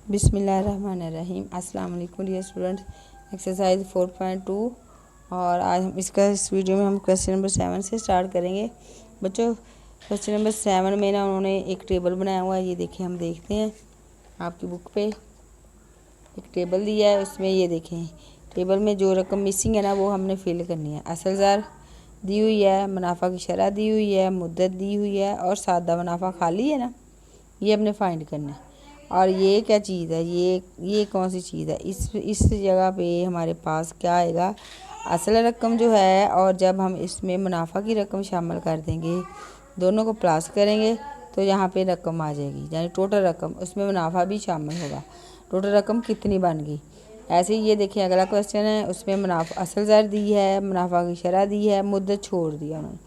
बिस्मिल्लाहिर्रहमानिर्रहीम। अस्सलाम वालेकुम डियर स्टूडेंट्स। एक्सरसाइज 4.2 और आज हम इस वीडियो में हम क्वेश्चन नंबर 7 से स्टार्ट करेंगे। बच्चों, क्वेश्चन नंबर 7 में ना उन्होंने एक टेबल बनाया हुआ है। ये देखिए, हम देखते हैं आपकी बुक पे एक टेबल दिया है। उसमें ये देखें, टेबल में जो रकम मिसिंग है ना वो हमने फिल करनी है। असल ज़र दी हुई है, मुनाफा की शरह दी हुई है, मुद्दत दी हुई है और सादा मुनाफा खाली है ना, ये हमने फाइंड करना है। और ये क्या चीज़ है, ये कौन सी चीज़ है। इस जगह पे हमारे पास क्या आएगा, असल रकम जो है, और जब हम इसमें मुनाफा की रकम शामिल कर देंगे, दोनों को प्लस करेंगे तो यहाँ पे रकम आ जाएगी, यानी टोटल रकम, उसमें मुनाफा भी शामिल होगा। टोटल रकम कितनी बन गई। ऐसे ही ये देखिए अगला क्वेश्चन है, उसमें मुनाफा असल ज़र दी है, मुनाफा की शरह दी है, मुद्दत छोड़ दिया उन्होंने।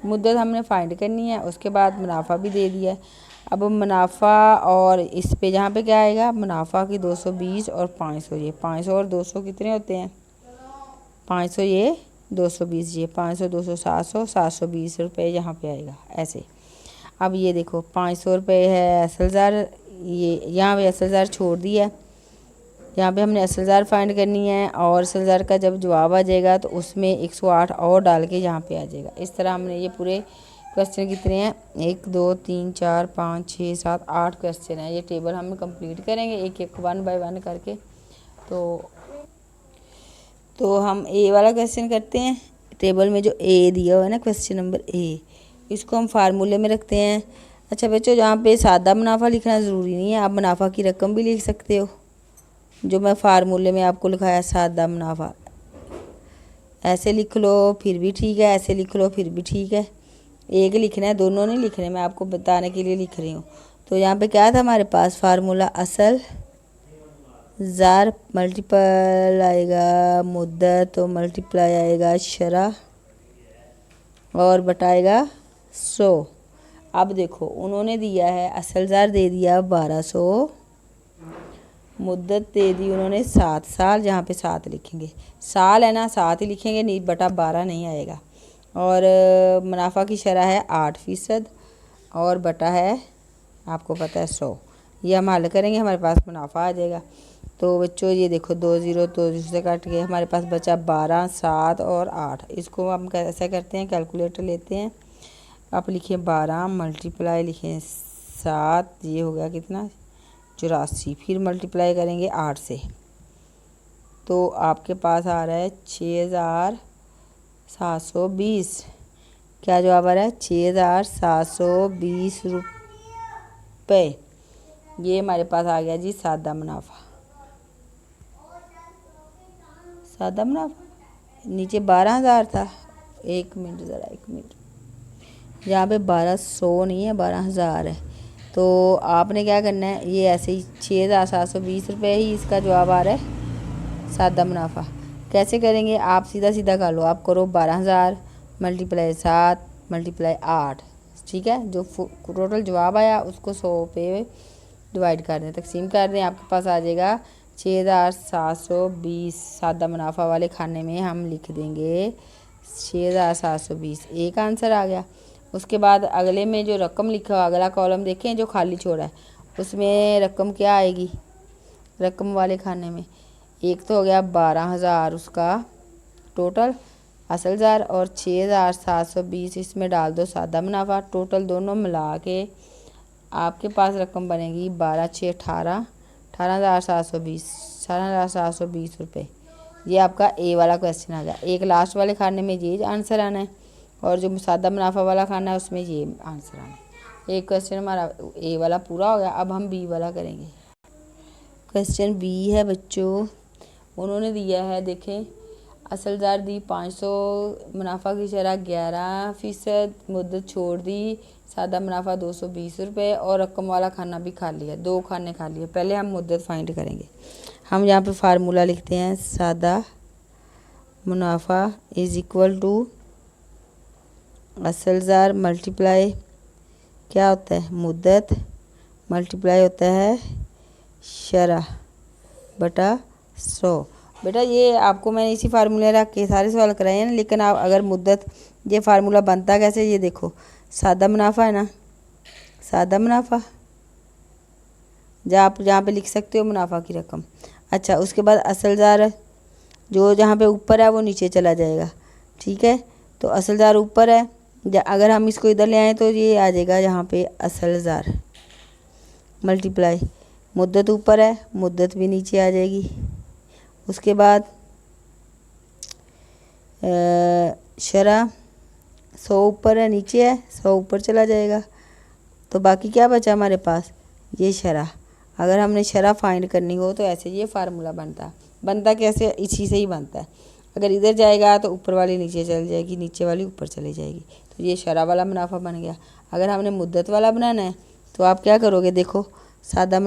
मुद्दत हमने फाइंड करनी है, उसके बाद मुनाफा भी दे दिया है। अब मुनाफा और इस पे जहाँ पे क्या आएगा, मुनाफा की 220 और 500, ये 500 और 200 कितने होते हैं, 500 ये 220, ये 500 200 700, 720 रुपये यहाँ पे आएगा ऐसे। अब ये देखो 500 रुपये है असल ज़र, ये यहाँ पे असल ज़र छोड़ दिया है। यहाँ पे हमने असल ज़र फाइंड करनी है और असल ज़र का जब जवाब आ जाएगा तो उसमें 108 और डाल के यहाँ पे आ जाएगा। इस तरह हमने ये पूरे क्वेश्चन कितने हैं, 1 2 3 4 5 6 7 8 क्वेश्चन है। ये टेबल हम कंप्लीट करेंगे एक एक 1 बाय 1 करके। तो हम ए वाला क्वेश्चन करते हैं। टेबल में जो ए दिया हुआ है ना, क्वेश्चन नंबर ए, इसको हम फार्मूले में रखते हैं। अच्छा बच्चों, जहाँ पे सादा मुनाफा लिखना ज़रूरी नहीं है, आप मुनाफा की रकम भी लिख सकते हो। जो मैं फार्मूले में आपको लिखाया सादा मुनाफा, ऐसे लिख लो फिर भी ठीक है, ऐसे लिख लो फिर भी ठीक है। एक लिखना है, दोनों नहीं लिखने, मैं आपको बताने के लिए लिख रही हूँ। तो यहाँ पे क्या था हमारे पास फार्मूला, असल ज़र मल्टीपल आएगा मुद्दत, तो मल्टीप्लाई आएगा शरह और बटाएगा 100। अब देखो उन्होंने दिया है, असल ज़र दे दिया 1200, मुद्दत दे दी उन्होंने 7 साल, जहाँ पे 7 लिखेंगे, साल है ना 7 ही लिखेंगे, नहीं बटा 12 नहीं आएगा। और मुनाफा की शरह है 8% और बटा है आपको पता है 100। ये हम हल करेंगे, हमारे पास मुनाफा आ जाएगा। तो बच्चों ये देखो 2 ज़ीरो तो से कट गए, हमारे पास बचा 12 7 और 8। इसको हम कैसे करते हैं, कैलकुलेटर लेते हैं। आप लिखिए 12 मल्टीप्लाई लिखें 7, ये हो गया कितना 84, फिर मल्टीप्लाई करेंगे 8 से, तो आपके पास आ रहा है 6720। क्या जवाब आ रहा है, 6720 रुपये। ये हमारे पास आ गया जी सादा मुनाफा। सादा मुनाफा नीचे 12,000 था, 1 मिनट ज़रा 1 मिनट, यहाँ पे 1200 नहीं है 12,000 है। तो आपने क्या करना है, ये ऐसे ही 6720 रुपये ही इसका जवाब आ रहा है सादा मुनाफा। कैसे करेंगे, आप सीधा सीधा कर लो, आप करो 12,000 मल्टीप्लाई 7 मल्टीप्लाई 8, ठीक है। जो टोटल जवाब आया उसको 100 पे डिवाइड कर दें, तकसीम कर दें, आपके पास आ जाएगा 6720। सादा मुनाफा वाले खाने में हम लिख देंगे 6720, एक आंसर आ गया। उसके बाद अगले में जो रकम लिखा हुआ, अगला कॉलम देखें जो खाली छोड़ा है, उसमें रकम क्या आएगी, रकम वाले खाने में एक तो हो गया 12,000 उसका टोटल असल ज़र, और 6720 इसमें डाल दो सादा मुनाफा, टोटल दोनों मिला के आपके पास रकम बनेगी 12 6 18, 18,720, 18,720 रुपये। ये आपका ए वाला क्वेश्चन आ गया। एक लास्ट वाले खाने में ये आंसर आना है, और जो सादा मुनाफा वाला खाना है उसमें ये आंसर आना है। एक क्वेश्चन हमारा ए वाला पूरा हो गया। अब हम बी वाला करेंगे। क्वेश्चन बी है बच्चों, उन्होंने दिया है, देखें असल ज़र दी 500, मुनाफा की शरह 11%, मुद्दत छोड़ दी, सादा मुनाफा 220 रुपये और रकम वाला खाना भी खा लिया, 2 खाने खा लिए। पहले हम मुद्दत फाइंड करेंगे। हम यहाँ पे फार्मूला लिखते हैं, सादा मुनाफा इज़ इक्वल टू असल ज़र मल्टीप्लाई क्या होता है मुद्दत, मल्टीप्लाई होता है शरह बटा 100। बेटा ये आपको मैंने इसी फार्मूले रख के सारे सवाल कराए हैं ना, लेकिन आप अगर मुद्दत, ये फार्मूला बनता कैसे, ये देखो सादा मुनाफा है ना, सादा मुनाफा आप जहाँ पे लिख सकते हो मुनाफा की रकम। अच्छा, उसके बाद असल ज़ार जो जहाँ पे ऊपर है वो नीचे चला जाएगा, ठीक है। तो असल ज़ार ऊपर है, अगर हम इसको इधर ले आए तो ये आ जाएगा यहाँ पे असल ज़ार मल्टीप्लाई मुद्दत ऊपर है, मुद्दत भी नीचे आ जाएगी। उसके बाद शरह 100 ऊपर है, नीचे है, 100 ऊपर चला जाएगा। तो बाकी क्या बचा हमारे पास, ये शरह। अगर हमने शरह फाइंड करनी हो तो ऐसे ये फार्मूला बनता कैसे, इसी से ही बनता है। अगर इधर जाएगा तो ऊपर वाली नीचे चली जाएगी, नीचे वाली ऊपर चली जाएगी। तो ये शरह वाला मुनाफा बन गया। अगर हमने मुद्दत वाला बनाना है तो आप क्या करोगे, देखो, सादा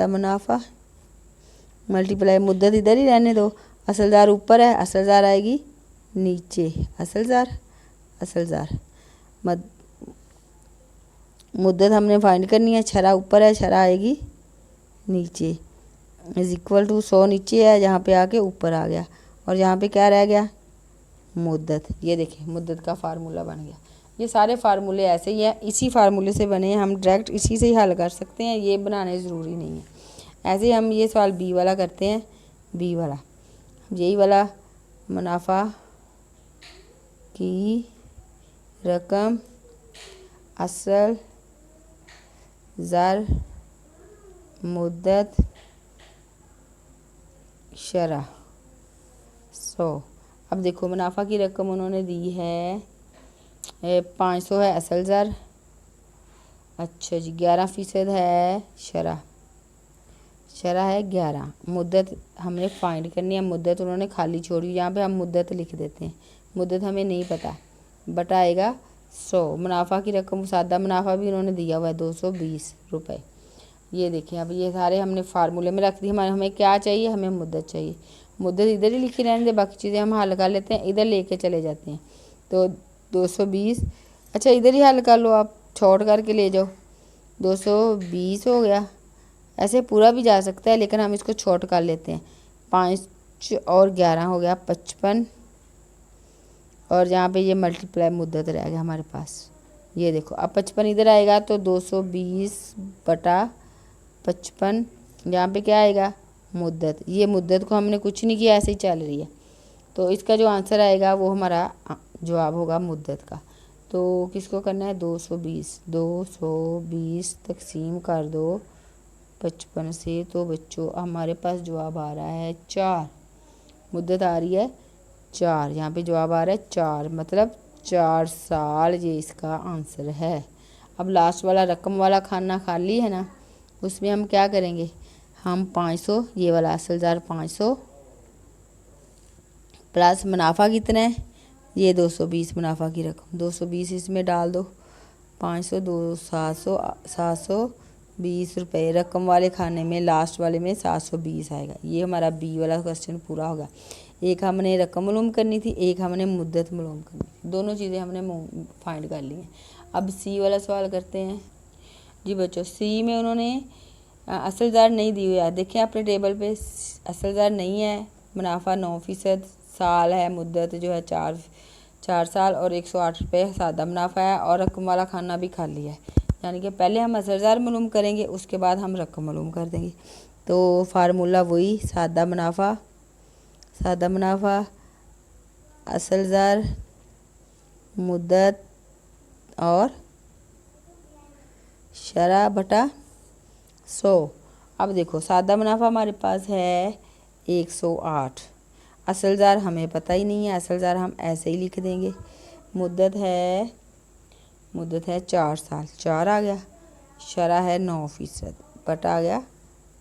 मुनाफा मल्टीप्लाई मुद्दत इधर ही रहने दो, असलदार ऊपर है, असलदार आएगी नीचे, असलदार मुद्दत हमने फाइंड करनी है, छरा ऊपर है, छरा आएगी नीचे, इज इक्वल टू 100 नीचे है, जहाँ पे आके ऊपर आ गया, और यहाँ पे क्या रह गया, मुद्दत। ये देखिए मुद्दत का फार्मूला बन गया। ये सारे फार्मूले ऐसे ही हैं, इसी फार्मूले से बने हैं, हम डायरेक्ट इसी से ही हल कर सकते हैं, ये बनाने ज़रूरी नहीं है। ऐसे ही हम ये सवाल बी वाला करते हैं, बी वाला यही वाला मुनाफा की रकम असल ज़र मुद्दत शरह 100। अब देखो मुनाफा की रकम उन्होंने दी है 500 है असल ज़र, अच्छा जी, 11% है शरह है 11। मुद्दत हमने फाइंड करनी है, मुद्दत उन्होंने खाली छोड़ी, यहाँ पे हम मुद्दत लिख देते हैं, मुद्दत हमें नहीं पता, बटा आएगा 100। मुनाफा की रकम सादा मुनाफा भी उन्होंने दिया हुआ है 220 रुपये। ये देखिए, अब ये सारे हमने फार्मूले में रख दिए। हमें क्या चाहिए, हमें मुद्दत चाहिए। मुद्दत इधर ही लिखी रहने दे, बाकी चीज़ें हम हल कर लेते हैं, इधर लेके चले जाते हैं। तो 220, अच्छा इधर ही हल कर लो, आप छोड़ करके ले जाओ, 220 हो गया। ऐसे पूरा भी जा सकता है, लेकिन हम इसको छोट कर लेते हैं। 5 और 11 हो गया 55, और जहाँ पे ये मल्टीप्लाई मुद्दत रह गया हमारे पास। ये देखो, अब 55 इधर आएगा तो 220 बटा 55, यहाँ पे क्या आएगा, मुद्दत। ये मुद्दत को हमने कुछ नहीं किया, ऐसे ही चल रही है। तो इसका जो आंसर आएगा वो हमारा जवाब होगा मुद्दत का। तो किसको करना है, 220 तकसीम कर दो 55 से, तो बच्चों हमारे पास जवाब आ रहा है 4। मुद्दत आ रही है 4, यहाँ पे जवाब आ रहा है 4, मतलब 4 साल, ये इसका आंसर है। अब लास्ट वाला रकम वाला खाना खाली है ना, उसमें हम क्या करेंगे, हम 500, ये वाला असल ज़र 500 प्लस मुनाफा कितना है, ये 220 मुनाफा की रकम, 220 इसमें डाल दो, 500 2 720 रुपये। रकम वाले खाने में लास्ट वाले में 720 आएगा। ये हमारा बी वाला क्वेश्चन पूरा होगा। एक हमने रकम मालूम करनी थी, एक हमने मुद्दत मालूम करनी थी, दोनों चीज़ें हमने फाइंड कर ली हैं। अब सी वाला सवाल करते हैं जी बच्चों। सी में उन्होंने असल ज़र नहीं दी हुई है, देखें अपने टेबल पे, असल ज़र नहीं है, मुनाफा 9%, साल है, मुद्दत जो है 4 साल, और 108 रुपये सादा मुनाफा है, और रकम वाला खाना भी खाली है। यानी कि पहले हम असल ज़र मालूम करेंगे, उसके बाद हम रकम मालूम कर देंगे। तो फार्मूला वही, सादा मुनाफा असल ज़र मुद्दत और शरह बटा 100। अब देखो सादा मुनाफा हमारे पास है 108, असल ज़र हमें पता ही नहीं है, असल ज़र हम ऐसे ही लिख देंगे। मुद्दत है 4 साल, 4 आ गया, शरह है 9% बटा आ गया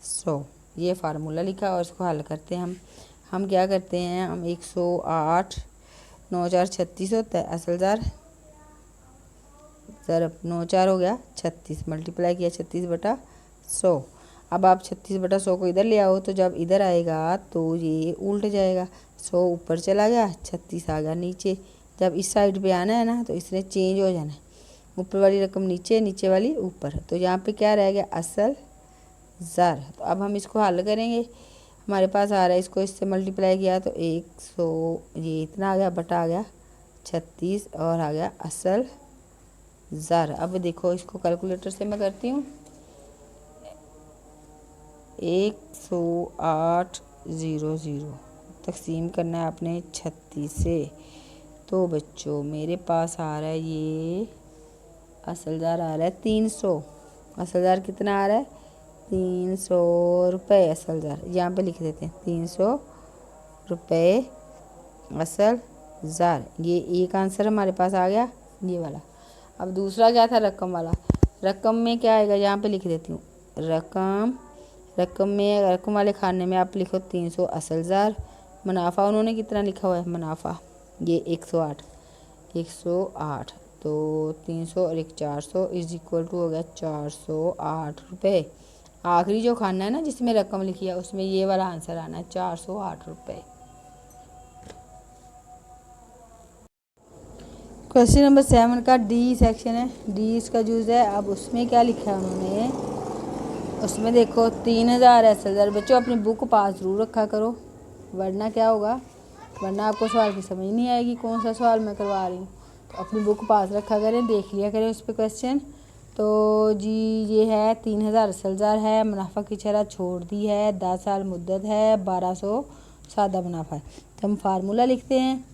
100। ये फार्मूला लिखा और इसको हल करते हैं हम क्या करते हैं, हम 108 9 4 36 होता है, असल ज़र 9 4 हो गया 36, मल्टीप्लाई किया 36 बटा 100। अब आप 36 बटा 100 को इधर ले आओ, तो जब इधर आएगा तो ये उल्ट जाएगा, 100 ऊपर चला गया, 36 आ गया नीचे। जब इस साइड पे आना है ना, तो इसने चेंज हो जाना है, ऊपर वाली रकम नीचे, नीचे वाली ऊपर। तो यहाँ पे क्या रह गया, असल ज़र। तो अब हम इसको हल करेंगे, हमारे पास आ रहा है, इसको इससे मल्टीप्लाई किया तो 100, ये इतना आ गया, बटा आ गया 36, और आ गया असल ज़र। अब देखो इसको कैलकुलेटर से मैं करती हूँ, 108,000 तकसीम करना है आपने 36 से। तो बच्चों मेरे पास आ रहा है ये असलदार आ रहा है 300। असलदार कितना आ रहा है 300 रुपये असलदार। यहाँ पे लिख देते हैं 300 रुपये असलदार। ये एक आंसर हमारे पास आ गया ये वाला। अब दूसरा क्या था रकम वाला। रकम में क्या आएगा यहाँ पे लिख देती हूँ रकम वाले खाने में आप लिखो 300 असलदार। मुनाफा उन्होंने कितना लिखा हुआ है मुनाफा ये 108 तो 300 और 400 इज इक्वल टू हो गया 408 रुपये। आखिरी जो खाना है ना जिसमें रकम लिखी है उसमें ये वाला आंसर आना है 408 रुपये। क्वेश्चन नंबर 7 का डी सेक्शन है। डी इसका जूज़ है। अब उसमें क्या लिखा है उन्होंने, उसमें देखो 3000 असलदार। बच्चों अपनी बुक पास ज़रूर रखा करो वरना क्या होगा, वरना आपको सवाल की समझ नहीं आएगी कौन सा सवाल मैं करवा रही हूँ। तो अपनी बुक पास रखा करें, देख लिया करें उस पर क्वेश्चन। तो जी ये है 3000 असलदार है, मुनाफा की शरह छोड़ दी है, 10 साल मुद्दत है, 1200 सादा मुनाफा है। तो हम फार्मूला लिखते हैं।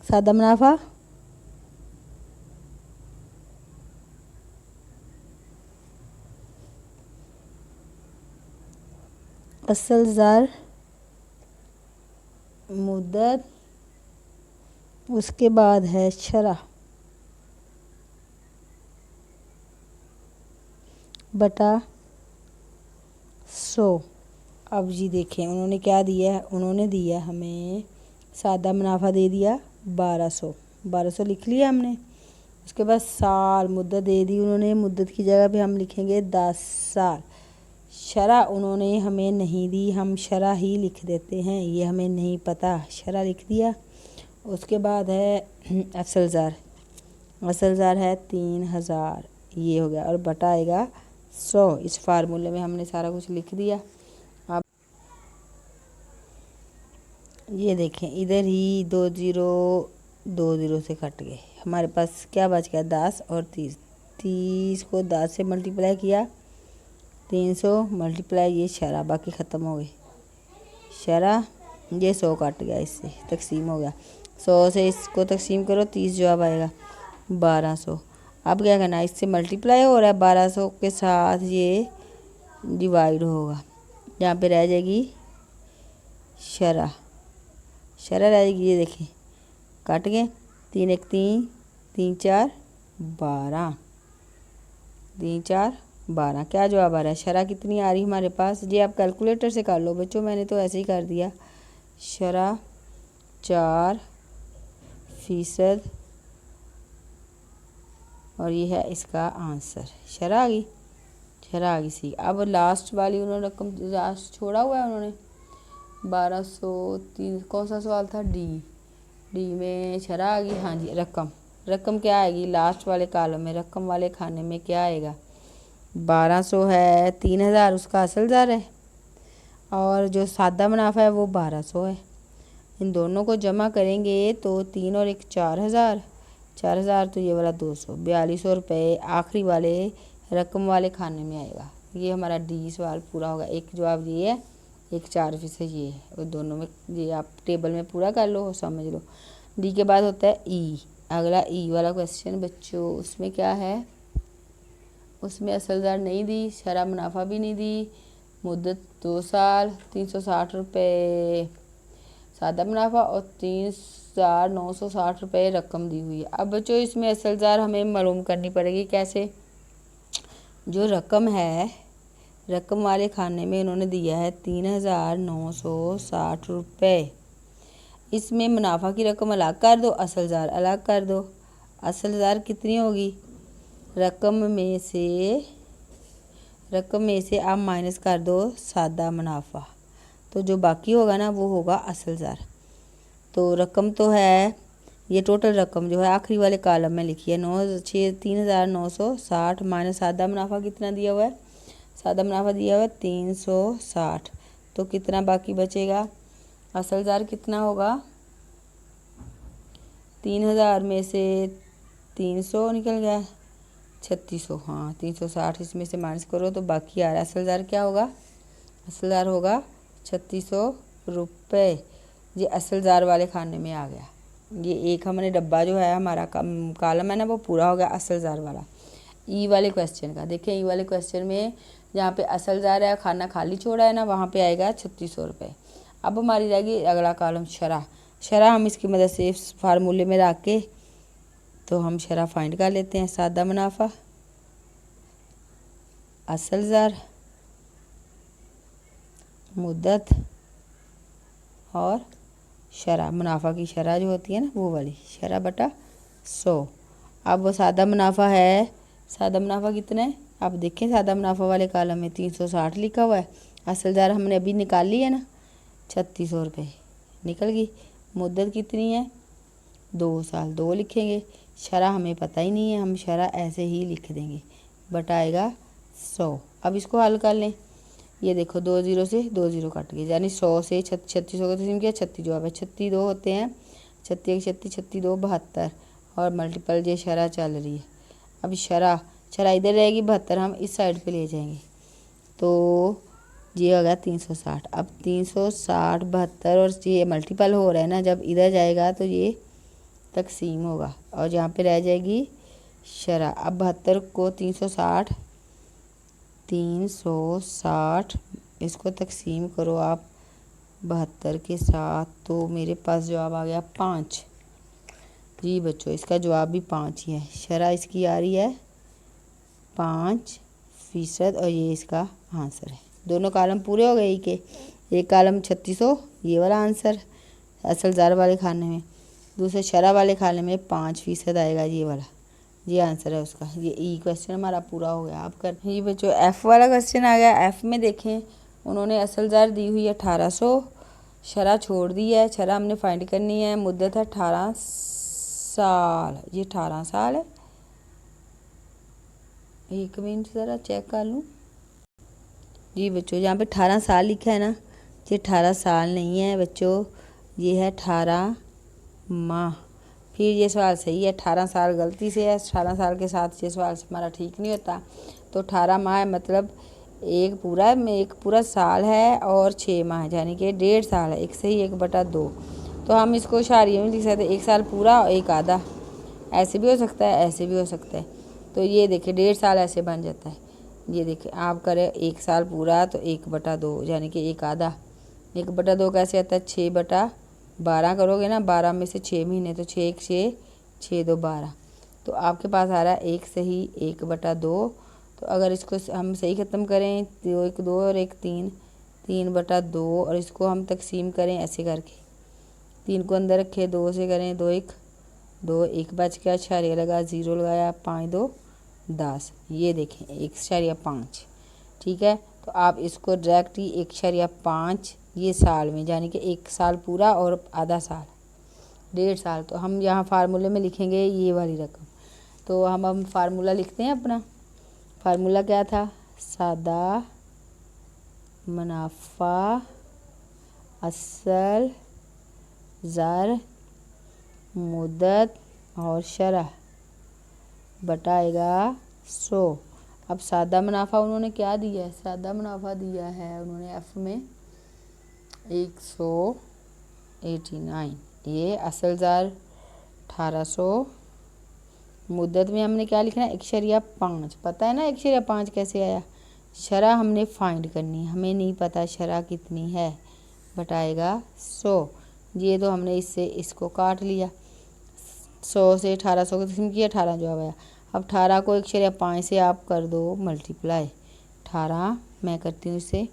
सादा मुनाफा असलदार मुद्दत, उसके बाद है शरह बटा 100। अब जी देखें उन्होंने क्या दिया है, उन्होंने दिया हमें सादा मुनाफा दे दिया 1200 लिख लिया हमने। उसके बाद साल मुद्दत दे दी उन्होंने, मुद्दत की जगह पे हम लिखेंगे 10 साल। शरह उन्होंने हमें नहीं दी, हम शरह ही लिख देते हैं, ये हमें नहीं पता शरह लिख दिया। उसके बाद है असलदार है 3000 ये हो गया और बटा आएगा 100। इस फार्मूले में हमने सारा कुछ लिख दिया। अब ये देखें इधर ही 2 0 से कट गए, हमारे पास क्या बच गया 10 और 30 को 10 से मल्टीप्लाई किया 300 मल्टीप्लाई ये शरह, बाकी ख़त्म हो गए शरह। ये 100 कट गया, इससे तकसीम हो गया 100 से इसको तकसीम करो 30 जवाब आएगा 1200। अब क्या करना है, इससे मल्टीप्लाई हो रहा है 1200 के साथ ये डिवाइड होगा, यहाँ पे रह जाएगी शरह रह जाएगी। ये देखिए काट गए 3 1 3 3 4 12 3 4 12 क्या जवाब आ रहा है, शरह कितनी आ रही है हमारे पास। जी आप कैलकुलेटर से कर लो बच्चों, मैंने तो ऐसे ही कर दिया। शरह 4% और ये है इसका आंसर। शरह आ गई सी। अब लास्ट वाली उन्होंने रकम लास्ट छोड़ा हुआ है उन्होंने 1203। कौन सा सवाल था, डी में शरह आ गई। हाँ जी रकम क्या आएगी लास्ट वाले कॉलम में, रकम वाले खाने में क्या आएगा 1200 है, 3000 उसका असलदार है और जो सादा मुनाफा है वो 1200 है। इन दोनों को जमा करेंगे तो 3 और 1 4000 तो ये वाला 200 4200 रुपये आखिरी वाले रकम वाले खाने में आएगा। ये हमारा डी सवाल पूरा होगा। एक जवाब ये है, एक 4% ये है, और दोनों में ये आप टेबल में पूरा कर लो समझ लो। डी के बाद होता है ई। अगला ई वाला क्वेश्चन बच्चों, उसमें क्या है, उसमें असलदार नहीं दी, शरह मुनाफा भी नहीं दी, मुद्दत 2 साल, 360 रुपये सादा मुनाफा और 3960 रुपये रकम दी हुई है। अब बच्चों इसमें असलदार हमें मालूम करनी पड़ेगी कैसे। जो रकम है, रकम वाले खाने में उन्होंने दिया है 3960 रुपये। इसमें मुनाफा की रकम अलग कर दो, असलदार अलग कर दो। असलदार कितनी होगी, रकम में से आप माइनस कर दो सादा मुनाफा, तो जो बाकी होगा ना वो होगा असलदार। तो रकम तो है, ये टोटल रकम जो है आखिरी वाले कॉलम में लिखी है 3960 माइनस सादा मुनाफा कितना दिया हुआ है, सादा मुनाफा दिया हुआ है 360, तो कितना बाकी बचेगा, असलदार कितना होगा 3000 में से 300 निकल गया 3600, हाँ 360 इसमें से माइनस करो तो बाकी आ रहा है असलदार क्या होगा असलदार होगा 3600 रुपये। ये असलदार वाले खाने में आ गया। ये एक हमने डब्बा जो है हमारा कॉलम है ना वो पूरा हो गया असलदार वाला। ई वाले क्वेश्चन का देखें, ई वाले क्वेश्चन में जहाँ पे असलदार है खाना खाली छोड़ा है ना वहाँ पे आएगा 3600 रुपये। अब हमारी रहेगी अगला कॉलम शरह। शरह हम इसकी मदद से फार्मूले में रख के तो हम शरह फाइंड कर लेते हैं। सादा मुनाफा, असलदार, मुद्दत और शरह। मुनाफा की शरह जो होती है ना वो वाली शरह बटा 100। अब वो सादा मुनाफा है, सादा मुनाफा कितना है आप देखें। सादा मुनाफा वाले कॉलम में 360 लिखा हुआ है। असलदार हमने अभी निकाल ली है ना 3600 रुपये निकल गई। मुद्दत कितनी है 2 साल, 2 लिखेंगे। शरह हमें पता ही नहीं है, हम शरह ऐसे ही लिख देंगे बटाएगा 100। अब इसको हल कर लें। ये देखो 2 0 से 2 0 कट गए, यानी 100 से 3600 का तकसीम किया 36 जवाब है। 36 2 होते हैं, 36 36 36 2 72 और मल्टीपल ये शरह चल रही है। अब शरह इधर रहेगी 72, हम इस साइड पे ले जाएंगे तो ये होगा 360। अब 360 72 और ये मल्टीपल हो रहा है ना, जब इधर जाएगा तो ये तकसीम होगा और यहाँ पे रह जाएगी शरह। अब 72 को 360 इसको तकसीम करो आप 72 के साथ तो मेरे पास जवाब आ गया 5। जी बच्चों इसका जवाब भी 5 ही है। शरह इसकी आ रही है 5% और ये इसका आंसर है। दोनों कॉलम पूरे हो गए के। एक कॉलम 3600 ये वाला आंसर असलदार वाले खाने में, दूसरे शरह वाले खाने में 5% आएगा ये वाला, ये आंसर है उसका। ये ई क्वेश्चन हमारा पूरा हो गया। आप कर ये बच्चों एफ़ वाला क्वेश्चन आ गया। एफ़ में देखें उन्होंने असलदार दी हुई है 1800, शरह छोड़ दी है। शरह हमने फाइंड करनी है, मुद्दत है 18 साल। ये 18 साल है। एक मिनट ज़रा चेक कर लूँ। जी बच्चों यहाँ पे 18 साल लिखा है ना, ये 18 साल नहीं है बच्चों, ये है 18 माह। फिर ये सवाल सही है, 18 साल गलती से है। 18 साल के साथ ये सवाल हमारा ठीक नहीं होता। तो 18 माह है मतलब एक पूरा साल है और 6 माह है, यानी कि 1.5 साल है। एक सही 1/2। तो हम इसको इशारिये में लिख सकते हैं, 1 साल पूरा और 1 आधा। ऐसे भी हो सकता है, ऐसे भी हो सकता है। तो ये देखिए 1.5 साल ऐसे बन जाता है। ये देखिए आप करें 1 साल पूरा तो 1/2 यानी कि 1 आधा। 1/2 कैसे आता है 6/12 करोगे ना, 12 में से 6 महीने तो 6 1 6 6 2 12। तो आपके पास आ रहा है 1 सही 1/2। तो अगर इसको हम सही ख़त्म करें 2 1 2 और 1 3, 3/2 और इसको हम तकसीम करें ऐसे करके, 3 को अंदर रखे 2 से करें 2 1 2 1 बच गया, इशारिया लगा 0 लगाया 5 2 10। ये देखें 1/5 ठीक है। तो आप इसको डायरेक्ट ही 1/5 ये साल में, यानी कि 1 साल पूरा और आधा साल 1.5 साल। तो हम यहाँ फार्मूले में लिखेंगे ये वाली रकम। तो हम फार्मूला लिखते हैं अपना। फार्मूला क्या था, सादा मुनाफा असल ज़र मुद्दत और शरह बटाएगा 100। अब सादा मुनाफा उन्होंने क्या दिया है, सादा मुनाफा दिया है उन्होंने एफ में 189। ये असल ज़र 1800, मुद्दत में हमने क्या लिखना है 1/5। पता है ना 1/5 कैसे आया। शरह हमने फाइंड करनी है, हमें नहीं पता शरह कितनी है, बटाएगा 100। ये तो हमने इससे इसको काट लिया, 100 से 1800 को तकसीम किया 18 जवाब आया। अब 18 को 1/5 से आप कर दो मल्टीप्लाई। 18 मैं करती हूँ इसे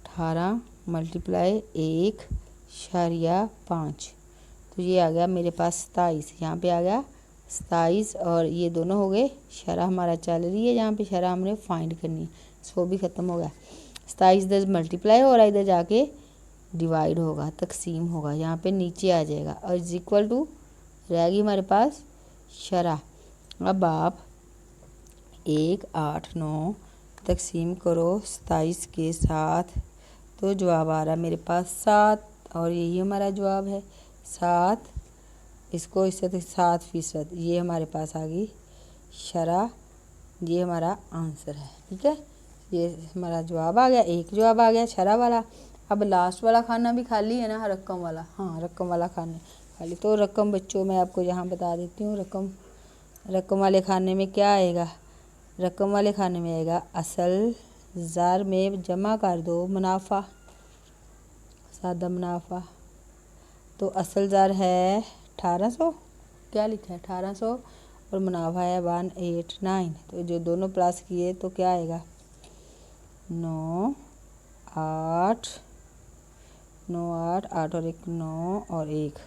18 मल्टीप्लाई 1/5 तो ये आ गया मेरे पास 27। यहाँ पे आ गया 27 और ये दोनों हो गए शरह हमारा चल रही है, यहाँ पे शरह हमने फाइंड करनी है। 100 भी ख़त्म हो गया। 27 इधर मल्टीप्लाई हो रहा है, इधर जाके डिवाइड होगा, तकसीम होगा, यहाँ पे नीचे आ जाएगा और इज इक्वल टू रहेगी हमारे पास शरह। अब आप 1 8 9 तकसीम करो 27 के साथ तो जवाब आ रहा है मेरे पास 7 और यही हमारा जवाब है 7। इसको इससे 7%, ये हमारे पास आ गई शरह, ये हमारा आंसर है। ठीक है, ये हमारा जवाब आ गया, एक जवाब आ गया शरा वाला। अब लास्ट वाला खाना भी खाली है ना, रकम वाला, हाँ रकम वाला खाना खाली। तो रकम बच्चों मैं आपको यहाँ बता देती हूँ, रकम वाले खाने में क्या आएगा, रकम वाले खाने में आएगा असल ज़र में जमा कर दो मुनाफा, सादा मुनाफा। तो असल ज़र है 1800, क्या लिखा है 1800, और मुनाफा है 189। तो जो दोनों प्लस किए तो क्या आएगा 9 8 9 8 8 और 1 9 और 1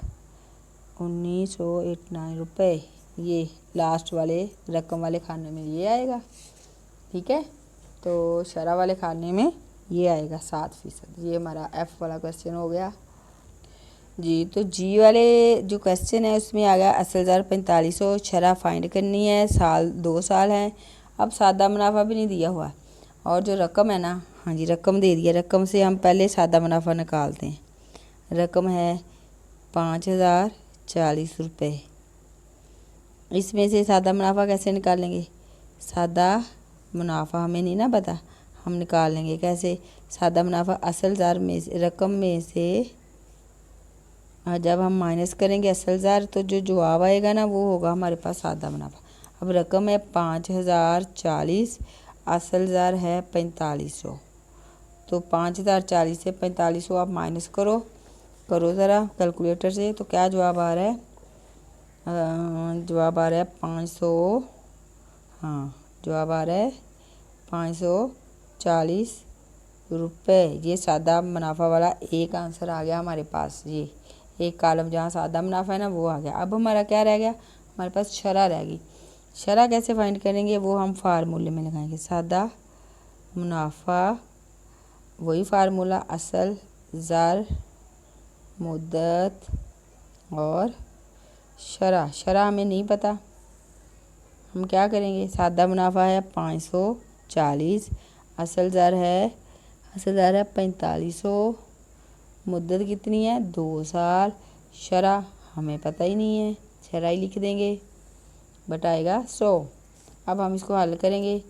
1989 रुपये। ये लास्ट वाले रकम वाले खाने में ये आएगा, ठीक है। तो शरा वाले खाने में ये आएगा 7%। ये हमारा एफ वाला क्वेश्चन हो गया जी। तो जी वाले जो क्वेश्चन है उसमें आ गया असल ज़र 4500, शरा फाइंड करनी है, साल 2 साल है। अब सादा मुनाफा भी नहीं दिया हुआ, और जो रकम है ना, हाँ जी रकम दे दिया, रकम से हम पहले सादा मुनाफा निकालते हैं। रकम है 5040 रुपये। इसमें से सादा मुनाफा कैसे निकालेंगे, सादा मुनाफा हमें नहीं ना पता, हम निकाल लेंगे कैसे। सादा मुनाफा असल ज़र में से, रकम में से जब हम माइनस करेंगे असल ज़र, तो जो जवाब आएगा ना वो होगा हमारे पास सादा मुनाफा। अब रकम है 5040, असल ज़र है 4500। तो 5040 से 4500 आप माइनस करो ज़रा कैलकुलेटर से, तो क्या जवाब आ रहा है, जवाब आ रहा है 500, हाँ जवाब आ रहा है 540 रुपये। ये सादा मुनाफा वाला एक आंसर आ गया हमारे पास। ये एक कॉलम जहाँ सादा मुनाफा है ना वो आ गया। अब हमारा क्या रह गया, हमारे पास शरह रह गई। शरह कैसे फाइंड करेंगे वो हम फार्मूले में लगाएंगे। सादा मुनाफा, वही फार्मूला, असल ज़र मुद्दत और शरह हमें नहीं पता, हम क्या करेंगे, सादा मुनाफा है 540, असल ज़र है 4500, मुद्दत कितनी है 2 साल, शरह हमें पता ही नहीं है, शरह ही लिख देंगे, बटाएगा 100। अब हम इसको हल करेंगे,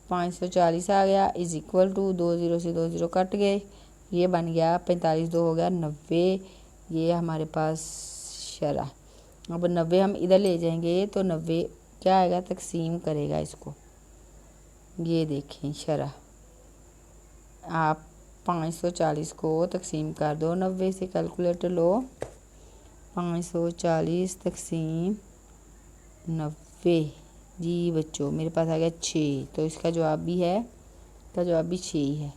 540 आ गया इज इक्वल टू 2 0 से 2 0 कट गए, ये बन गया 45 2 हो गया 90। ये हमारे पास शरह। अब 90 हम इधर ले जाएंगे तो 90 क्या आएगा, तकसीम करेगा इसको। ये देखें शरह, आप 540 को तकसीम कर दो 90 से, कैलकुलेटर लो, 540 तकसीम 90। जी बच्चों मेरे पास आ गया 6, तो इसका जवाब भी है, इसका जवाब भी 6 ही है।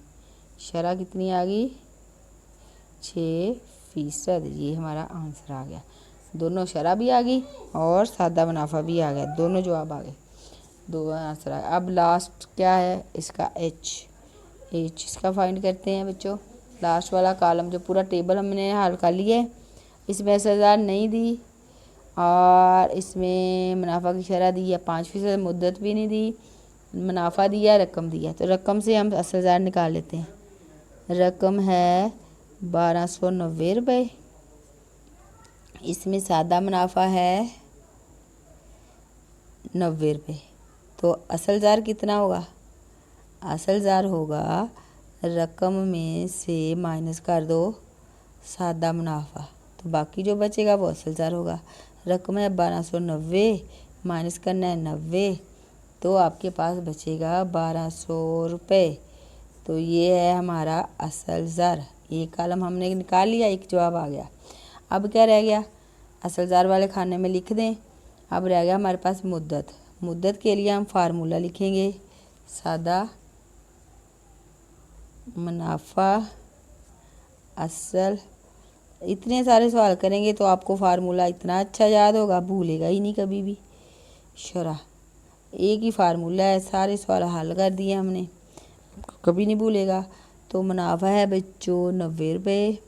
शरह कितनी आ गई 6%। ये हमारा आंसर आ गया। दोनों शरह भी आ गई और सादा मुनाफा भी आ गया, दोनों जवाब आ गए, दो आंसर आ गए। अब लास्ट क्या है इसका एच इसका फाइंड करते हैं बच्चों। लास्ट वाला कॉलम जो पूरा टेबल हमने हल कर लिया है, इसमें 10,000 नहीं दी और इसमें मुनाफा की शरह दी है 5%, मुद्दत भी नहीं दी, मुनाफा दिया, रकम दिया। तो रकम से हम 10,000 निकाल लेते हैं। रकम है 1290 रुपये, इसमें सादा मुनाफा है 90 रुपये। तो असल ज़र कितना होगा, असल ज़र होगा रकम में से माइनस कर दो सादा मुनाफा, तो बाकी जो बचेगा वो असल ज़र होगा। रकम है 1290, माइनस करना है 90, तो आपके पास बचेगा 1200 रुपये। तो ये है हमारा असल ज़र। एक कॉलम हमने निकाल लिया, एक जवाब आ गया। अब क्या रह गया, असल ज़र वाले खाने में लिख दें। अब रह गया हमारे पास मुद्दत। मुद्दत के लिए हम फार्मूला लिखेंगे, सादा मुनाफा असल। इतने सारे सवाल करेंगे तो आपको फार्मूला इतना अच्छा याद होगा, भूलेगा ही नहीं कभी भी। शरह एक ही फार्मूला है, सारे सवाल हल कर दिए हमने, कभी नहीं भूलेगा। तो मुनाफा है बच्चों 90 रुपये,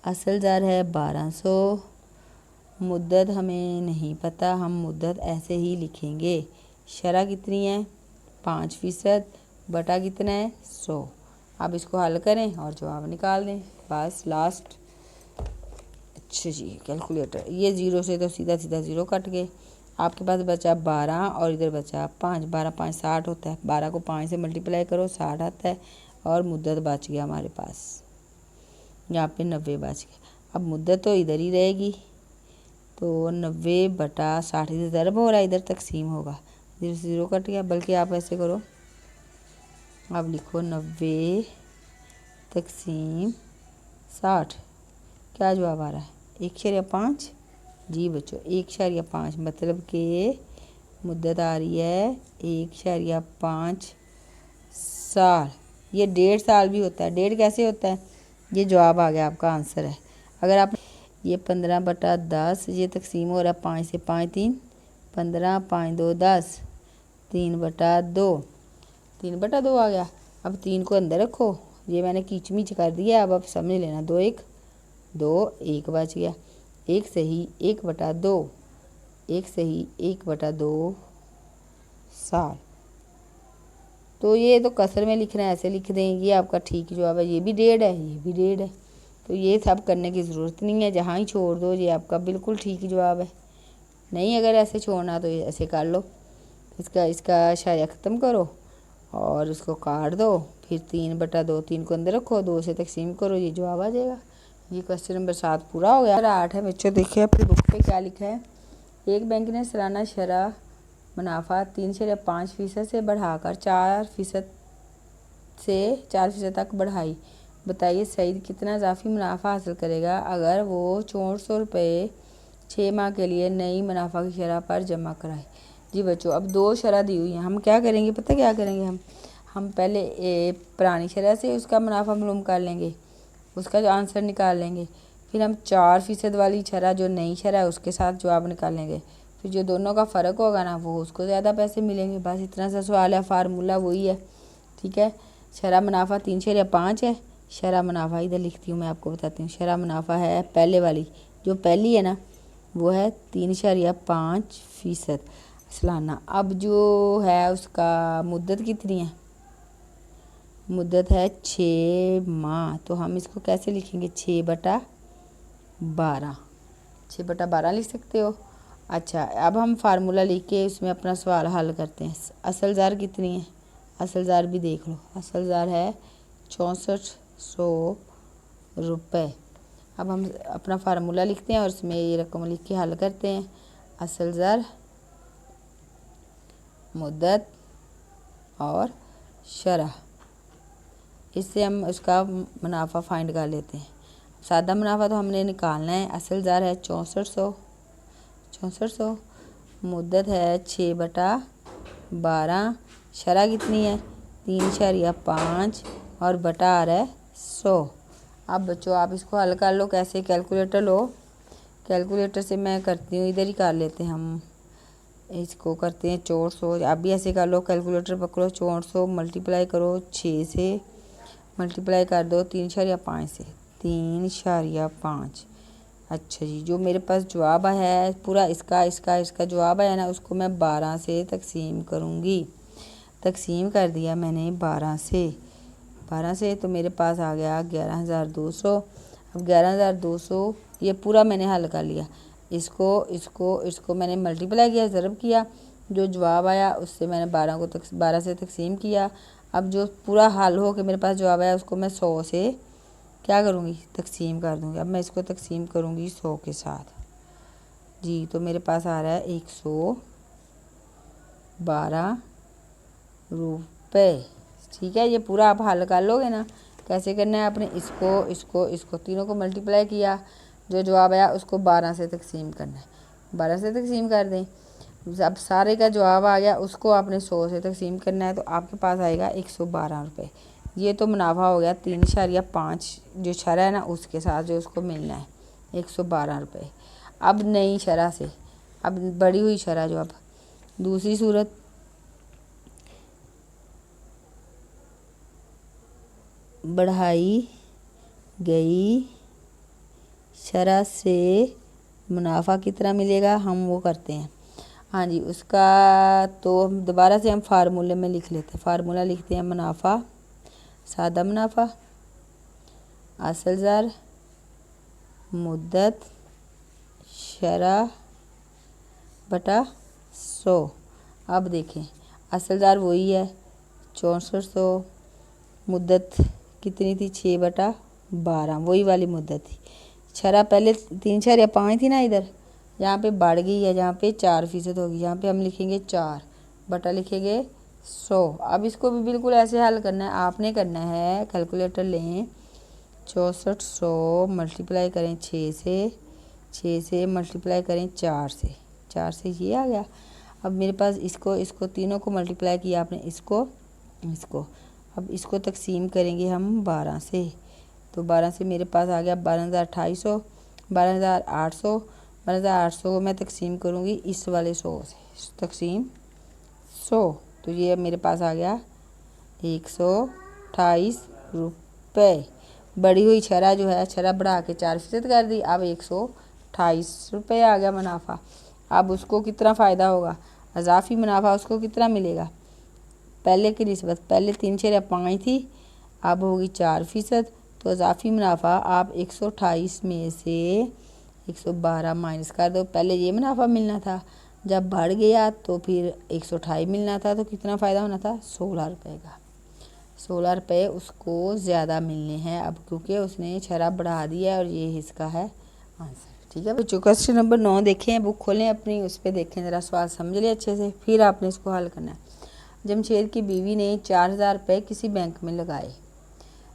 असल ज़र है 1200, मुद्दत हमें नहीं पता, हम मुद्दत ऐसे ही लिखेंगे। शरह कितनी है 5%, बटा कितना है 100। अब इसको हल करें और जवाब निकाल दें, बस लास्ट। अच्छा जी कैलकुलेटर, ये 0 से तो सीधा सीधा 0 कट गए। आपके पास बचा 12 और इधर बचा 5, 12 5 60 होता है। 12 को 5 से मल्टीप्लाई करो 60 आता है और मुद्दत बच गया हमारे पास, यहाँ पे 90 बच गया। अब मुद्दत तो इधर ही रहेगी, तो 90/60 इधर ज़रब हो रहा है, इधर तकसीम होगा, 0 से 0 कट गया। बल्कि आप ऐसे करो, अब लिखो 90 तकसीम 60, क्या जवाब आ रहा है? 1/5। जी बच्चों 1/5, मतलब कि मुद्दत आ रही है 1/5 साल। ये 1.5 साल भी होता है। 1.5 कैसे होता है? ये जवाब आ गया, आपका आंसर है। अगर आप ये 15/10, ये तकसीम हो रहा है 5 से, 5 3 15, 5 2 10, 3/2, 3/2 आ गया। अब 3 को अंदर रखो, ये मैंने कीचमीच कर दिया। अब आप समझ लेना, 2 1 2, 1 बच गया, 1 सही 1/2, 1 सही 1/2 साल। तो ये तो कसर में लिखना है, ऐसे लिख दें, ये आपका ठीक जवाब है। ये भी 1.5 है, ये भी 1.5 है, तो ये सब करने की ज़रूरत नहीं है, जहाँ ही छोड़ दो ये आपका बिल्कुल ठीक जवाब है। नहीं अगर ऐसे छोड़ना तो ऐसे कर लो, इसका शाया ख़त्म करो और उसको काट दो, फिर 3/2, 3 को अंदर रखो, 2 से तकसीम करो, ये जवाब आ जाएगा। ये क्वेश्चन नंबर 7 पूरा हो गया। 8 है बच्चों, देखिए अपनी बुक पे क्या लिखा है। एक बैंक ने सालाना शरह मुनाफा 3.5% से बढ़ाकर 4% से 4% तक बढ़ाई। बताइए सईद कितना इजाफी मुनाफा हासिल करेगा अगर वो 400 रुपये 6 माह के लिए नई मुनाफा की शरह पर जमा कराए। जी बच्चों, अब 2 शरह दी हुई हैं, हम क्या करेंगे पता क्या करेंगे? हम पहले पुरानी शरह से उसका मुनाफा मालूम कर लेंगे, उसका जो आंसर निकाल लेंगे, फिर हम 4% वाली शरह जो नई शरह है उसके साथ जवाब निकालेंगे, फिर जो दोनों का फ़र्क होगा ना वो उसको ज़्यादा पैसे मिलेंगे। बस इतना सा सवाल है, फार्मूला वही है। ठीक है, शरह मुनाफा 3/5 है। शरह मुनाफा इधर लिखती हूँ, मैं आपको बताती हूँ। शरह मुनाफा है पहले वाली, जो पहली है ना वो है 3.5% सालाना। अब जो है उसका मुद्दत कितनी है? मुद्दत है 6 माह। तो हम इसको कैसे लिखेंगे? 6/12, 6/12 लिख सकते हो। अच्छा, अब हम फार्मूला लिख के उसमें अपना सवाल हल करते हैं। असल ज़र कितनी है? असल ज़र भी देख लो, असल ज़र है 6400 रुपये। अब हम अपना फार्मूला लिखते हैं और उसमें ये रकम लिख के हल करते हैं। असल ज़र, मुद्दत और शरह, इससे हम उसका मुनाफा फाइंड कर लेते हैं। सादा मुनाफा तो हमने निकालना है। असल ज़र है 6400, मुद्दत है 6/12, शरह कितनी है 3.5 और बटा आ रहा है 100। अब बच्चों आप इसको हल कर लो, कैसे? कैलकुलेटर लो, कैलकुलेटर से मैं करती हूँ, इधर ही कर लेते हैं हम। इसको करते हैं 400, आप भी ऐसे कर लो, कैलकुलेटर पकड़ो, 400 मल्टीप्लाई करो 6 से, मल्टीप्लाई कर दो 3.5 से, 3.5। अच्छा जी, जो मेरे पास जवाब है पूरा इसका जवाब है ना, उसको मैं 12 से तकसीम करूँगी। तकसीम कर दिया मैंने 12 से, तो मेरे पास आ गया 11,200। अब 11,200 ये पूरा मैंने हल कर लिया। इसको मैंने मल्टीप्लाई किया, ज़रब किया, जो जवाब आया उससे मैंने 12 से तकसीम किया। अब जो पूरा हल हो के मेरे पास जवाब आया उसको मैं 100 से क्या करूँगी? तकसीम कर दूँगी। अब मैं इसको तकसीम करूँगी 100 के साथ। जी, तो मेरे पास आ रहा है 112 रुपये। ठीक है, ये पूरा आप हल कर लोगे ना। कैसे करना है आपने? इसको तीनों को मल्टीप्लाई किया, जो जवाब आया उसको 12 से तकसीम करना है। 12 से तकसीम कर दें, अब सारे का जवाब आ गया, उसको आपने 100 से तकसीम करना है, तो आपके पास आएगा 112 रुपये। ये तो मुनाफा हो गया 3.5 जो शरह है ना उसके साथ जो उसको मिलना है 112 रुपये। अब नई शरह से, अब बढ़ी हुई शरह, जो अब दूसरी सूरत, बढ़ाई गई शरह से मुनाफा कितना मिलेगा हम वो करते हैं। हाँ जी, उसका तो हम दोबारा से हम फार्मूले में लिख लेते हैं। फार्मूला लिखते हैं, मुनाफा, सादा मुनाफा, असल ज़र, मुद्दत, शरह बटा 100। अब देखें असलदार वही है 6400, मुद्दत कितनी थी 6/12, वही वाली मुद्दत थी। शरह पहले 3 4 या 5 थी ना, इधर यहाँ पे बढ़ गई है, जहाँ पे 4% होगी, यहाँ पे हम लिखेंगे 4 बटा लिखेंगे 100। अब इसको भी बिल्कुल ऐसे हल करना है, आपने करना है, कैलकुलेटर लें 6400 मल्टीप्लाई करें 6 से, 6 से मल्टीप्लाई करें 4 से, 4 से ये आ गया। अब मेरे पास इसको तीनों को मल्टीप्लाई किया आपने, इसको अब इसको तकसीम करेंगे हम 12 से, तो 12 से मेरे पास आ गया 12,2800, 12,800, 12,800 को मैं तकसीम करूँगी इस वाले 100 से, तकसीम 100, तो ये मेरे पास आ गया 128 रुपये। बढ़ी हुई शरह जो है, शरह बढ़ा के 4% कर दी, अब 128 रुपये आ गया मुनाफा। अब उसको कितना फ़ायदा होगा, अजाफी मुनाफा उसको कितना मिलेगा, पहले की निस्बत, पहले 3 4 या 5 थी, अब होगी 4%, तो अजाफी मुनाफा आप 128 में से 112 माइनस कर दो। पहले ये मुनाफा मिलना था, जब बढ़ गया तो फिर 128 मिलना था, तो कितना फ़ायदा होना था 16 रुपये का। 16 रुपये उसको ज़्यादा मिलने हैं अब, क्योंकि उसने शरह बढ़ा दी है, और ये इसका है आंसर। ठीक है बच्चों, क्वेश्चन नंबर 9 देखें, बुक खोलें अपनी, उस पर देखें ज़रा, सवाल समझ लें अच्छे से, फिर आपने इसको हल करना है। जमशेद की बीवी ने 4000 रुपये किसी बैंक में लगाए,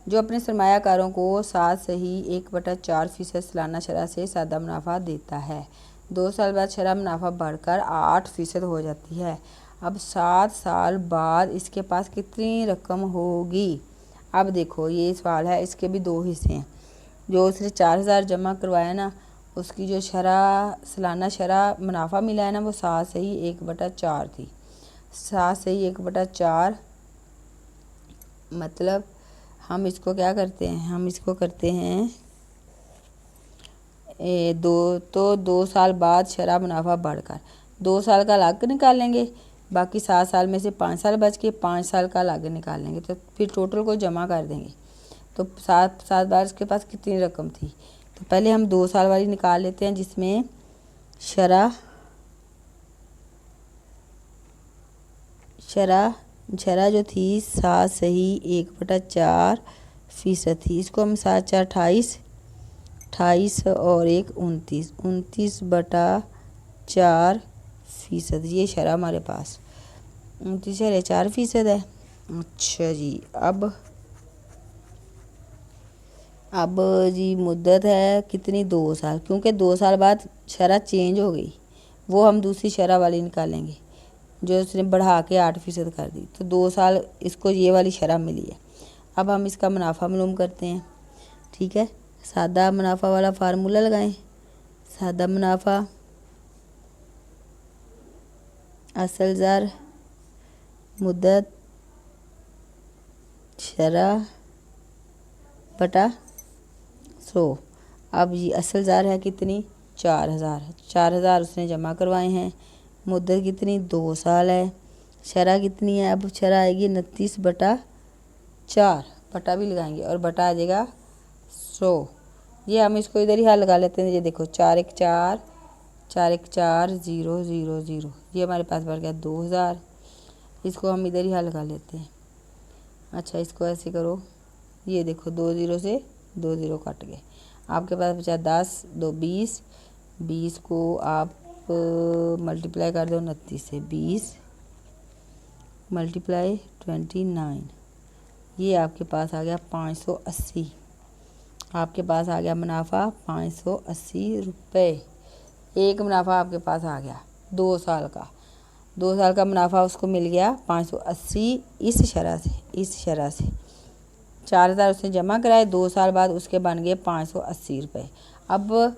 जो अपने सरमायाकारों को 7 सही 1/4% सालाना शरह से सादा मुनाफा देता है। 2 साल बाद शरह मुनाफा बढ़कर 8% हो जाती है। अब 7 साल बाद इसके पास कितनी रकम होगी। अब देखो ये सवाल है, इसके भी 2 हिस्से हैं। जो उसने 4000 जमा करवाया ना, उसकी जो शरह सालाना शरह मुनाफा मिला है ना, वो 7 सही 1/4 थी। 7 सही 1/4 मतलब हम इसको क्या करते हैं, हम इसको करते हैं 2 साल बाद शरह मुनाफा बढ़कर 2 साल का अलग निकालेंगे, बाकी 7 साल में से 5 साल बच के 5 साल का अलग निकालेंगे, तो फिर टोटल को जमा कर देंगे। तो 7 बार इसके पास कितनी रकम थी, तो पहले हम 2 साल वाली निकाल लेते हैं, जिसमें शरह जो थी 7 सही 1/4% थी। इसको हम 7 4 28, 28 और 1 29, 29/4%, ये शरह हमारे पास 29/4% है। अच्छा जी, अब जी मुद्दत है कितनी, 2 साल, क्योंकि 2 साल बाद शरह चेंज हो गई, वो हम दूसरी शरह वाली निकालेंगे, जो उसने बढ़ा के 8% कर दी, तो 2 साल इसको ये वाली शरह मिली है। अब हम इसका मुनाफा मालूम करते हैं। ठीक है, सादा मुनाफा वाला फार्मूला लगाएं। सादा मुनाफा असल ज़र मुद्दत शरह बटा 100। अब ये असल ज़र है कितनी 4000 उसने जमा करवाए हैं, मुद्दत कितनी 2 साल है, शरह कितनी है, अब शरह आएगी 29/4, बटा भी लगाएंगे और बटा आ जाएगा 100। ये हम इसको इधर ही हल लगा लेते हैं, ये देखो 4 1 4 4 1 4 0 0 0, ये हमारे पास बढ़ गया 2000, इसको हम इधर ही हल लगा लेते हैं। अच्छा इसको ऐसे करो, ये देखो 2 0 से 2 0 कट गए, आपके पास बचा 10 2 20, 20 को आप मल्टीप्लाई कर दो 29 से, 20 मल्टीप्लाई 29, ये आपके पास आ गया 580, आपके पास आ गया मुनाफा 580 रुपये। एक मुनाफा आपके पास आ गया 2 साल का, 2 साल का मुनाफा उसको मिल गया 580 इस शरह से 4000 उसने जमा कराए, 2 साल बाद उसके बन गए 580 रुपये। अब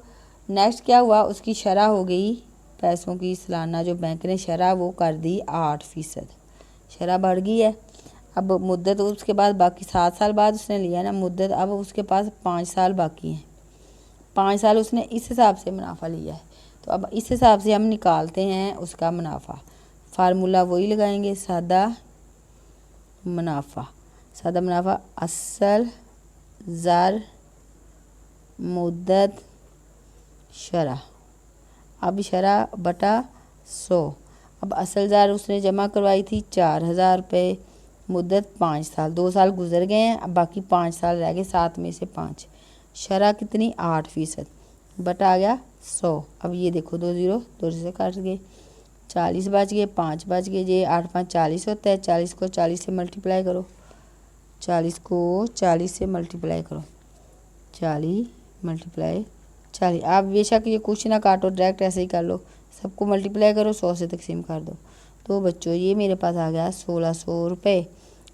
नेक्स्ट क्या हुआ, उसकी शरह हो गई पैसों की सालाना, जो बैंक ने शरह वो कर दी 8%, शरह बढ़ गई है। अब मुद्दत उसके बाद बाकी 7 साल बाद उसने लिया ना मुद्दत, अब उसके पास 5 साल बाकी हैं, 5 साल उसने इस हिसाब से मुनाफा लिया है, तो अब इस हिसाब से हम निकालते हैं उसका मुनाफा। फार्मूला वही लगाएंगे, सादा मुनाफा असल ज़र मुद्दत शरह, अब शरह बटा 100। अब असल जार उसने जमा करवाई थी 4,000 रुपये, मुद्दत 5 साल, 2 साल गुजर गए हैं, अब बाकी 5 साल रह गए, 7 में से 5, शरह कितनी 8%, बटा आ गया 100। अब ये देखो 2 ज़ीरो 2 से काट गए, 40 बच गए, 5 बच गए, ये 8 5 40 होता है, 40 को 40 से मल्टीप्लाई करो, 40 को 40 से मल्टीप्लाई करो, 40 मल्टीप्लाई 40। आप बेशक ये कुछ ना काटो, डायरेक्ट ऐसे ही कर लो, सबको मल्टीप्लाई करो, 100 से तकसीम कर दो। तो बच्चों ये मेरे पास आ गया 1600 रुपये।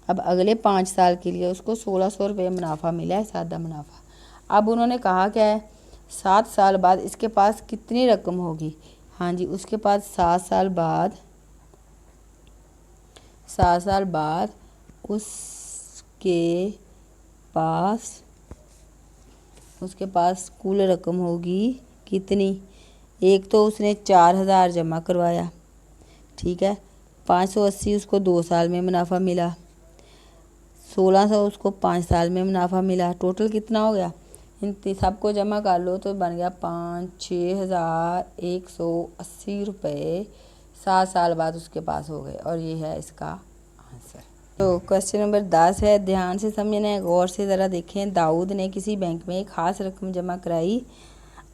अब अगले 5 साल के लिए उसको 1600 रुपये मुनाफा मिला है, सादा मुनाफा। अब उन्होंने कहा क्या है, 7 साल बाद इसके पास कितनी रकम होगी। हाँ जी, उसके पास 7 साल बाद उसके पास कुल रकम होगी कितनी। एक तो उसने 4,000 जमा करवाया, ठीक है, 580 उसको 2 साल में मुनाफा मिला, 1600 उसको 5 साल में मुनाफा मिला, टोटल कितना हो गया। इन सबको जमा कर लो तो बन गया 5,6,180 रुपये 7 साल बाद उसके पास हो गए, और ये है इसका आंसर। तो क्वेश्चन नंबर 10 है, ध्यान से समझना है, गौर से ज़रा देखें। दाऊद ने किसी बैंक में एक खास रकम जमा कराई।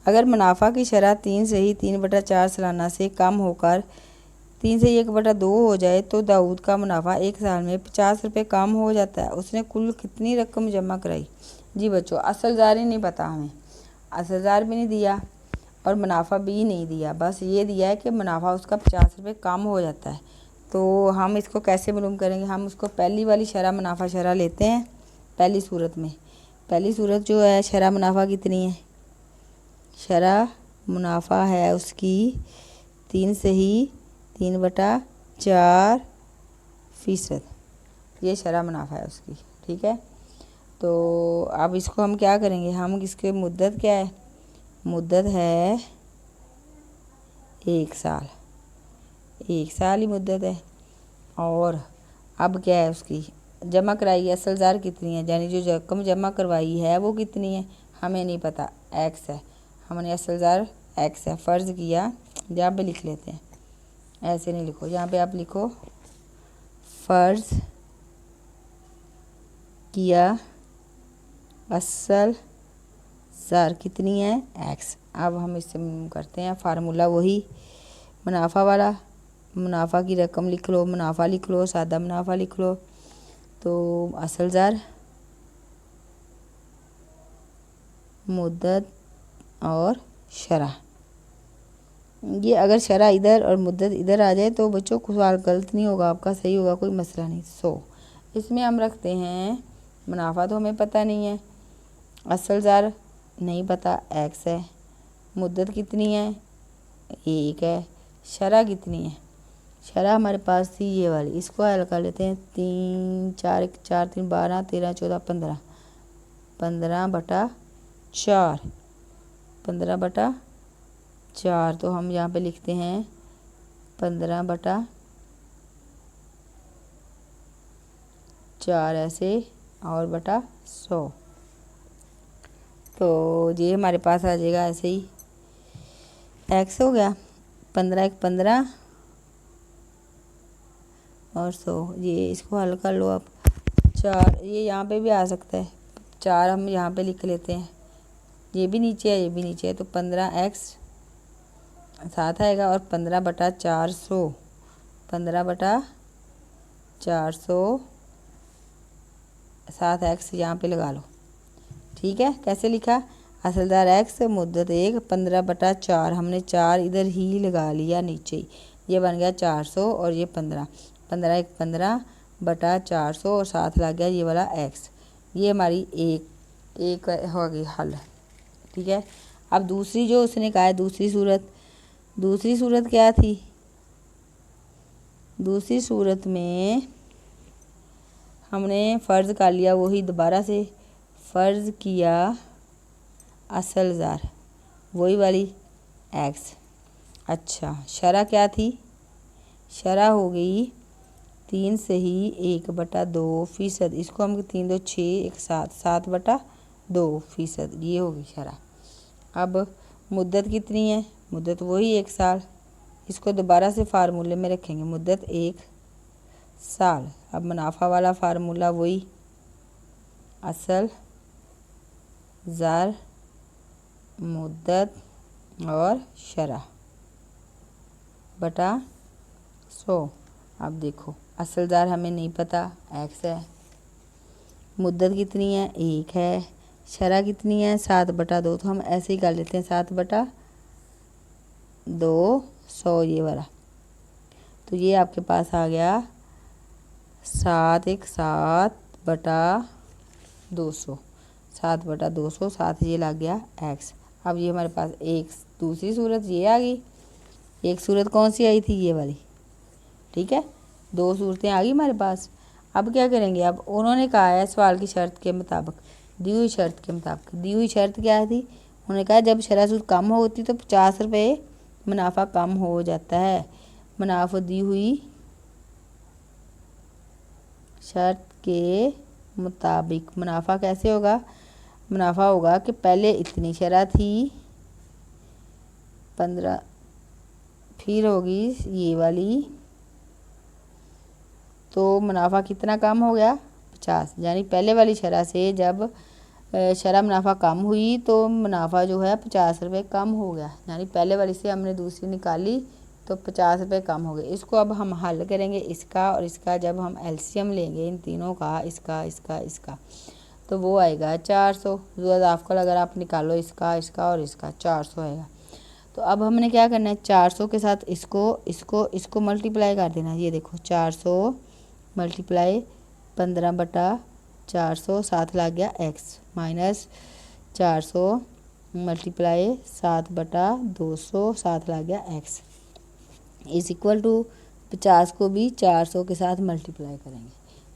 अगर मुनाफा की शरह 3 से ही 3/4 सालाना से कम होकर 3 से 1/2 हो जाए तो दाऊद का मुनाफा 1 साल में 50 रुपये कम हो जाता है। उसने कुल कितनी रकम जमा कराई। जी बच्चों, असल जार ही नहीं पता हमें, असल जार भी नहीं दिया और मुनाफा भी नहीं दिया, बस ये दिया है कि मुनाफा उसका 50 रुपये कम हो जाता है। तो हम इसको कैसे मालूम करेंगे, हम उसको पहली वाली शरह मुनाफा शरह लेते हैं। पहली सूरत में, पहली सूरत जो है शरह मुनाफा कितनी है, शरह मुनाफा है उसकी 3 से ही 3/4%, ये शरह मुनाफा है उसकी, ठीक है। तो अब इसको हम क्या करेंगे, हम इसके मुद्दत क्या है, मुद्दत है 1 साल, 1 साल ही मुद्दत है। और अब क्या है उसकी जमा कराई असल जार कितनी है, यानी जो रकम जमा करवाई है वो कितनी है हमें नहीं पता, एक्स है, हमने असल जार एक्स है फ़र्ज़ किया। यहाँ पे लिख लेते हैं, ऐसे नहीं लिखो, यहाँ पे आप लिखो फ़र्ज़ किया असल जार कितनी है एक्स। अब हम इससे करते हैं फार्मूला वही मुनाफा वाला, मुनाफा की रकम लिख लो, मुनाफा लिख लो, सादा मुनाफा लिख लो। तो असल जार, मुद्दत और शरह, ये अगर शरह इधर और मुद्दत इधर आ जाए तो बच्चों सवाल गलत नहीं होगा आपका, सही होगा, कोई मसला नहीं। इसमें हम रखते हैं मुनाफा तो हमें पता नहीं है, असल जार नहीं पता एक्स है, मुद्दत कितनी है 1 है, शरह कितनी है, शरह हमारे पास थी ये वाली, इसको हल कर लेते हैं। 3 4 1 4 3 12 13 14 15, 15/4, 15/4, तो हम यहाँ पे लिखते हैं 15/4 ऐसे और बटा 100। तो ये हमारे पास आ जाएगा ऐसे ही, एक्स हो गया 15 1 15 और 100, ये इसको हल कर लो आप। 4 ये यहाँ पे भी आ सकता है, 4 हम यहाँ पे लिख लेते हैं, ये भी नीचे है ये भी नीचे है, तो 15x साथ आएगा और 15/400, 15/400 साथ x यहाँ पे लगा लो, ठीक है। कैसे लिखा, असलदार x मुद्दत 1 15/4, हमने 4 इधर ही लगा लिया नीचे ही, ये बन गया 400 और ये 15 1 15/400 और साथ लग गया ये वाला x, ये हमारी एक हो गई हल, ठीक है। अब दूसरी जो उसने कहा है दूसरी सूरत क्या थी, दूसरी सूरत में हमने फ़र्ज़ कर लिया वही दोबारा से, फ़र्ज़ किया असल जार वही वाली एक्स। अच्छा, शरह क्या थी, शरह हो गई 3 से ही 1/2%, इसको हम 3 2 6 1 7 7/2%, ये होगी शरह। अब मुद्दत कितनी है, मुद्दत वही 1 साल, इसको दोबारा से फार्मूले में रखेंगे, मुद्दत 1 साल। अब मुनाफा वाला फार्मूला वही, असल ज़र मुद्दत और शरह बटा 100। अब देखो असल ज़र हमें नहीं पता, x है, मुद्दत कितनी है 1 है, शरह कितनी है 7/2, तो हम ऐसे ही कर लेते हैं 7/2 ये वाला। तो ये आपके पास आ गया 7/200, 7/200, 7 ये लग गया x। अब ये हमारे पास एक दूसरी सूरत ये आ गई, एक सूरत कौन सी आई थी, ये वाली, ठीक है, 2 सूरतें आ गई हमारे पास। अब क्या करेंगे, अब उन्होंने कहा है सवाल की शर्त के मुताबिक, दी हुई शर्त के मुताबिक, दी हुई शर्त क्या थी, उन्होंने कहा जब शरह सूद कम होती तो 50 रुपये मुनाफा कम हो जाता है। मुनाफा दी हुई शर्त के मुताबिक मुनाफा कैसे होगा, मुनाफा होगा कि पहले इतनी शरह थी 15, फिर होगी ये वाली, तो मुनाफा कितना कम हो गया 50, यानी पहले वाली शरह से जब शरह मुनाफा कम हुई तो मुनाफा जो है 50 रुपये कम हो गया, यानी पहले वाली से हमने दूसरी निकाली तो 50 रुपये कम हो गए। इसको अब हम हल करेंगे, इसका और इसका, जब हम एलसीएम लेंगे इन तीनों का, इसका इसका इसका, तो वो आएगा 400। आपको अगर आप निकालो इसका इसका और इसका 400 आएगा। तो अब हमने क्या करना है, 400 के साथ इसको मल्टीप्लाई कर देना। ये देखो 400 मल्टीप्लाई 15/400, 7 लग गया x, माइनस 400 मल्टीप्लाई 7/200, 7 लग गया x, इज इक्वल टू 50 को भी 400 के साथ मल्टीप्लाई करेंगे।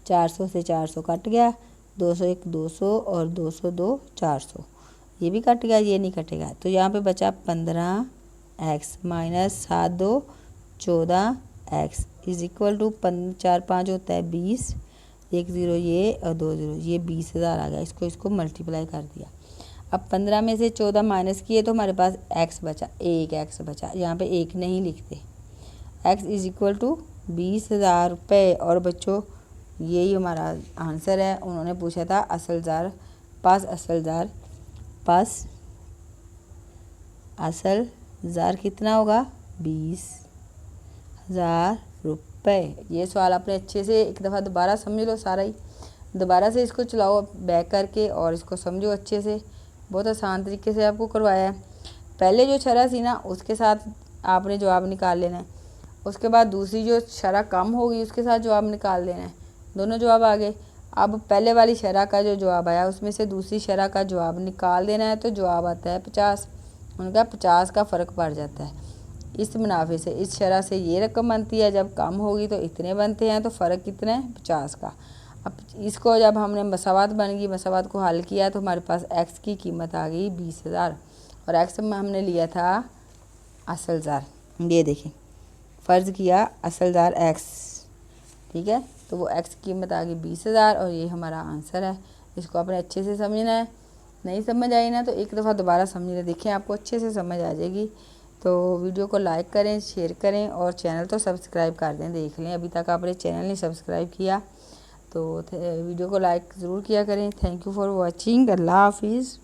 400 से 400 कट गया, 201 200 और 202 400, ये भी कट गया, ये नहीं कटेगा, तो यहाँ पे बचा 15x minus 7 2 14x is equal to 4 5 होता है 20, 1 0 ये और 2 0, ये 20,000 आ गया। इसको मल्टीप्लाई कर दिया। अब 15 में से 14 माइनस किए तो हमारे पास x बचा, 1x बचा, यहाँ पे 1 नहीं लिखते, x इज इक्वल टू 20,000 रुपये। और बच्चों यही हमारा आंसर है। उन्होंने पूछा था असल ज़र कितना होगा, 20,000 रुपये। ये सवाल आपने अच्छे से एक दफ़ा दोबारा समझ लो, सारा ही दोबारा से इसको चलाओ बैक करके और इसको समझो अच्छे से। बहुत आसान तरीके से आपको करवाया है। पहले जो शरह थी ना उसके साथ आपने जवाब निकाल लेना है, उसके बाद दूसरी जो शरह कम होगी उसके साथ जवाब निकाल लेना है। दोनों जवाब आ गए। अब पहले वाली शरह का जो जवाब आया उसमें से दूसरी शरह का जवाब निकाल देना है, तो जवाब आता है 50। उनका 50 का फ़र्क पड़ जाता है। इस मुनाफे से, इस शरह से ये रकम बनती है, जब कम होगी तो इतने बनते हैं, तो फ़र्क कितना है 50 का। अब इसको जब हमने मसावत बन गई, मसावत को हल किया तो हमारे पास x की कीमत आ गई 20,000 और x में हमने लिया था असल ज़र। ये देखें, फ़र्ज़ किया असल ज़र x, ठीक है, तो वो x की कीमत आ गई 20,000 और ये हमारा आंसर है। इसको आपने अच्छे से समझना है। नहीं समझ आई ना तो एक दफ़ा दोबारा समझना, देखें आपको अच्छे से समझ आ जाएगी। तो वीडियो को लाइक करें, शेयर करें और चैनल तो सब्सक्राइब कर दें। देख लें अभी तक आपने चैनल नहीं सब्सक्राइब किया तो वीडियो को लाइक ज़रूर किया करें। Thank you for watching. Allah हाफिज़।